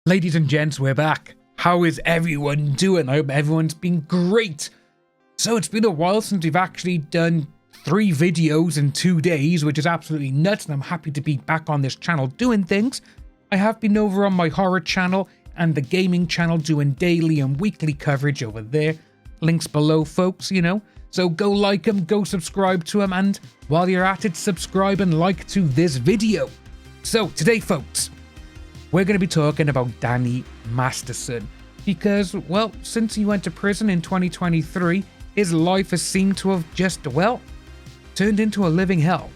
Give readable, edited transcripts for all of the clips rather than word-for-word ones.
Ladies and gents, we're back. How is everyone doing? I hope everyone's been great. So it's been a while since we've actually done 3 videos in 2 days, which is absolutely nuts, and I'm happy to be back on this channel doing things. I have been over on my horror channel and the gaming channel doing daily and weekly coverage over there. Links below, folks, you know. So go like them, go subscribe to them, and while you're at it, subscribe and like to this video. So today, folks, we're going to be talking about Danny Masterson because, well, since he went to prison in 2023, his life has seemed to have just, well, turned into a living hell,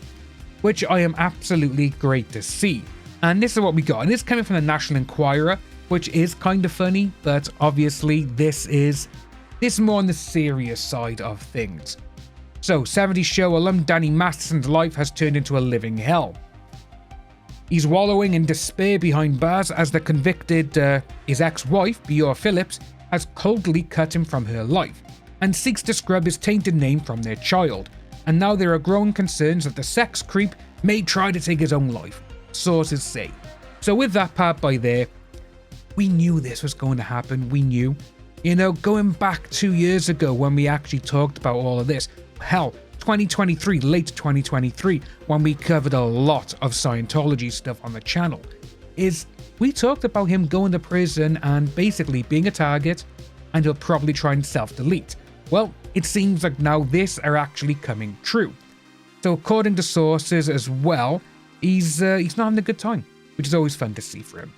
which I am absolutely great to see. And this is what we got, and this is coming from the National Enquirer, which is kind of funny, but obviously this is more on the serious side of things. So, 70s show alum Danny Masterson's life has turned into a living hell. He's wallowing in despair behind bars as the convicted, his ex-wife, Bjorn Phillips, has coldly cut him from her life and seeks to scrub his tainted name from their child. And now there are growing concerns that the sex creep may try to take his own life, sources say. So with that part by there, we knew this was going to happen, we knew. You know, going back 2 years ago when we actually talked about all of this, hell, 2023, late 2023, when we covered a lot of Scientology stuff on the channel, is we talked about him going to prison and basically being a target, and he'll probably try and self-delete. Well, it seems like now this are actually coming true. So according to sources as well, he's not having a good time, which is always fun to see for him.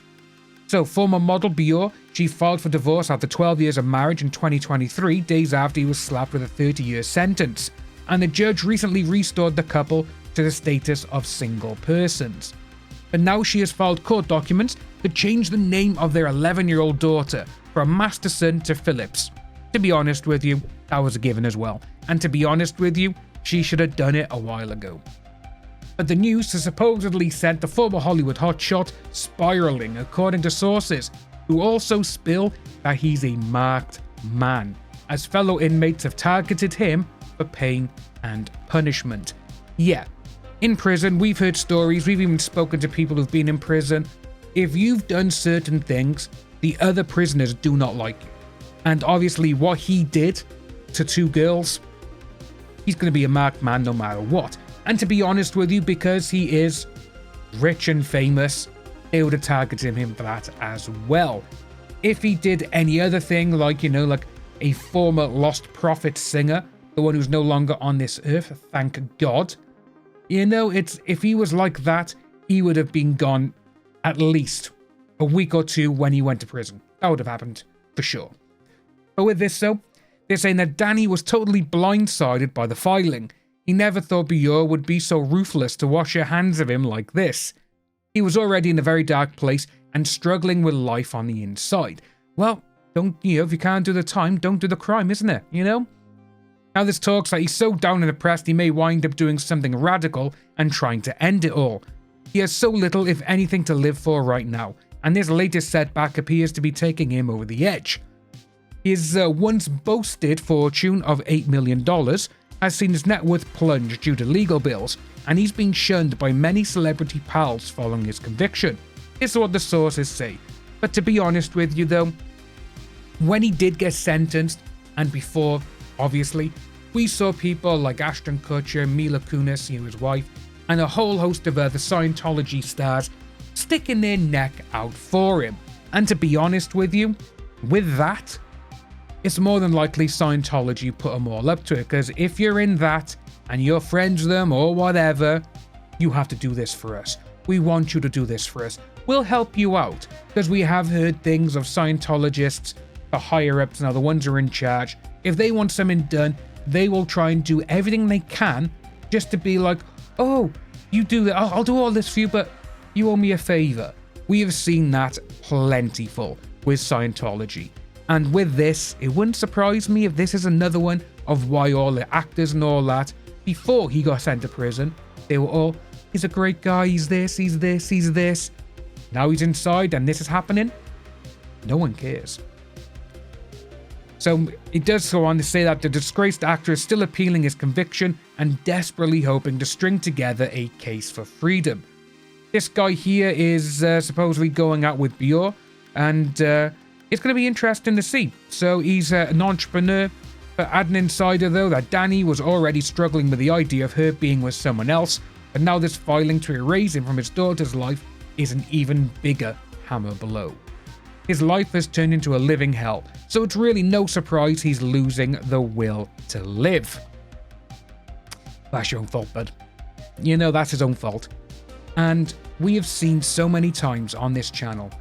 So former model Bjorn, she filed for divorce after 12 years of marriage in 2023, days after he was slapped with a 30-year sentence. And the judge recently restored the couple to the status of single persons. But now she has filed court documents to change the name of their 11-year-old daughter from Masterson to Phillips. To be honest with you, that was a given as well. And to be honest with you, she should have done it a while ago. But the news has supposedly sent the former Hollywood hotshot spiraling, according to sources, who also spill that he's a marked man, as fellow inmates have targeted him for pain and punishment. Yeah, in prison, we've heard stories, we've even spoken to people who've been in prison. If you've done certain things, the other prisoners do not like you. And obviously what he did to 2 girls, he's going to be a marked man no matter what. And to be honest with you, because he is rich and famous, they would have targeted him for that as well. If he did any other thing, like, you know, like a former Lost Prophet singer, the one who's no longer on this earth, thank God. You know, if he was like that, he would have been gone at least a week or 2 when he went to prison. That would have happened, for sure. But with this though, they're saying that Danny was totally blindsided by the filing. He never thought Bjorn would be so ruthless to wash her hands of him like this. He was already in a very dark place and struggling with life on the inside. Well, if you can't do the time, don't do the crime, isn't it? You know? Now there's talks that he's so down and depressed he may wind up doing something radical and trying to end it all. He has so little, if anything, to live for right now, and this latest setback appears to be taking him over the edge. His once boasted fortune of $8 million has seen his net worth plunge due to legal bills, and he's been shunned by many celebrity pals following his conviction. This is what the sources say. But to be honest with you though, when he did get sentenced, and before, obviously, we saw people like Ashton Kutcher, Mila Kunis, his wife, and a whole host of other Scientology stars sticking their neck out for him. And to be honest with you, with that, it's more than likely Scientology put them all up to it, because if you're in that and you're friends with them or whatever, you have to do this for us. We want you to do this for us. We'll help you out, because we have heard things of Scientologists, the higher-ups now, the ones who are in charge. If they want something done, they will try and do everything they can just to be like, oh, you do that, I'll do all this for you, but you owe me a favor. We have seen that plentiful with Scientology. And with this, it wouldn't surprise me if this is another one of why all the actors and all that, before he got sent to prison, they were all, he's a great guy, he's this, he's this, he's this. Now he's inside and this is happening. No one cares. So it does go on to say that the disgraced actor is still appealing his conviction and desperately hoping to string together a case for freedom. This guy here is supposedly going out with Bjorn, And it's going to be interesting to see. So he's an entrepreneur. But add an insider though that Danny was already struggling with the idea of her being with someone else, but now this filing to erase him from his daughter's life is an even bigger hammer blow. His life has turned into a living hell, so it's really no surprise he's losing the will to live. That's your own fault, bud. You know, that's his own fault. And we have seen so many times on this channel,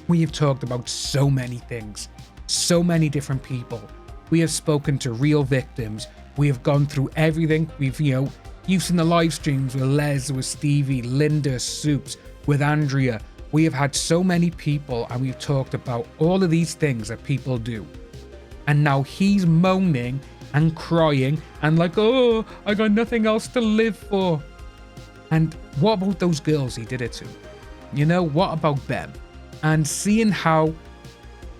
we have talked about so many things, so many different people. We have spoken to real victims. We have gone through everything. We've, you've seen the live streams with Les, with Stevie, Linda, Soups, with Andrea. We have had so many people and we've talked about all of these things that people do. And now he's moaning and crying and like, oh, I got nothing else to live for. And what about those girls he did it to? What about them? And seeing how,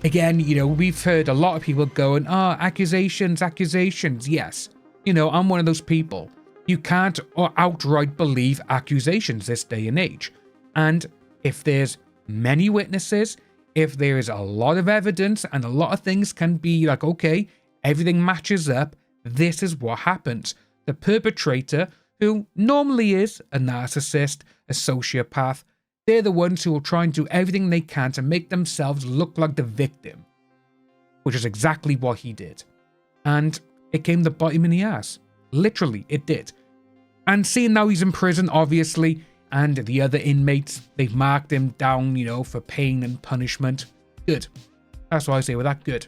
again, we've heard a lot of people going, accusations. Yes. I'm one of those people. You can't outright believe accusations this day and age. And if there's many witnesses, if there is a lot of evidence and a lot of things can be like, okay, everything matches up, this is what happens. The perpetrator, who normally is a narcissist, a sociopath, they're the ones who will try and do everything they can to make themselves look like the victim, which is exactly what he did. And it came to bite him in the ass. Literally, it did. And seeing now he's in prison, obviously, and the other inmates, they've marked him down, for pain and punishment. Good. That's why I say with that, good.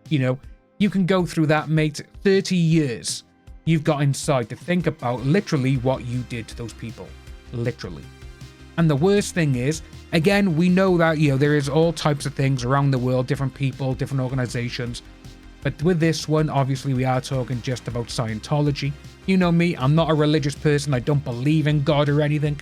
You can go through that, mate. 30 years you've got inside to think about literally what you did to those people. Literally. And the worst thing is, again, we know that, there is all types of things around the world, different people, different organizations. But with this one, obviously, we are talking just about Scientology. You know me, I'm not a religious person. I don't believe in God or anything.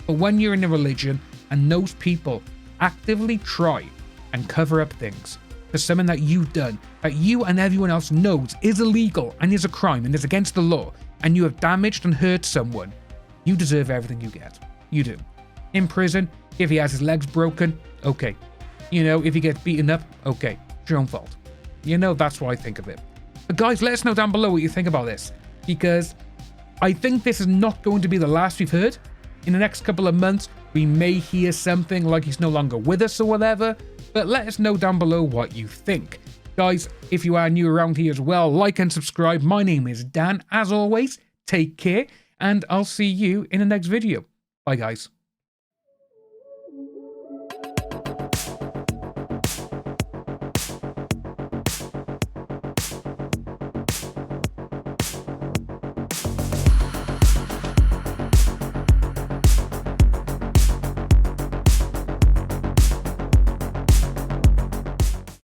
But when you're in a religion and those people actively try and cover up things for something that you've done, that you and everyone else knows is illegal and is a crime and is against the law, and you have damaged and hurt someone, you deserve everything you get. You do. In prison, if he has his legs broken, okay. If he gets beaten up, okay. It's your own fault. That's what I think of it. But guys, let us know down below what you think about this, because I think this is not going to be the last we've heard. In the next couple of months, we may hear something like he's no longer with us or whatever, but let us know down below what you think. Guys, if you are new around here as well, like and subscribe. My name is Dan. As always, take care, and I'll see you in the next video. Bye, guys.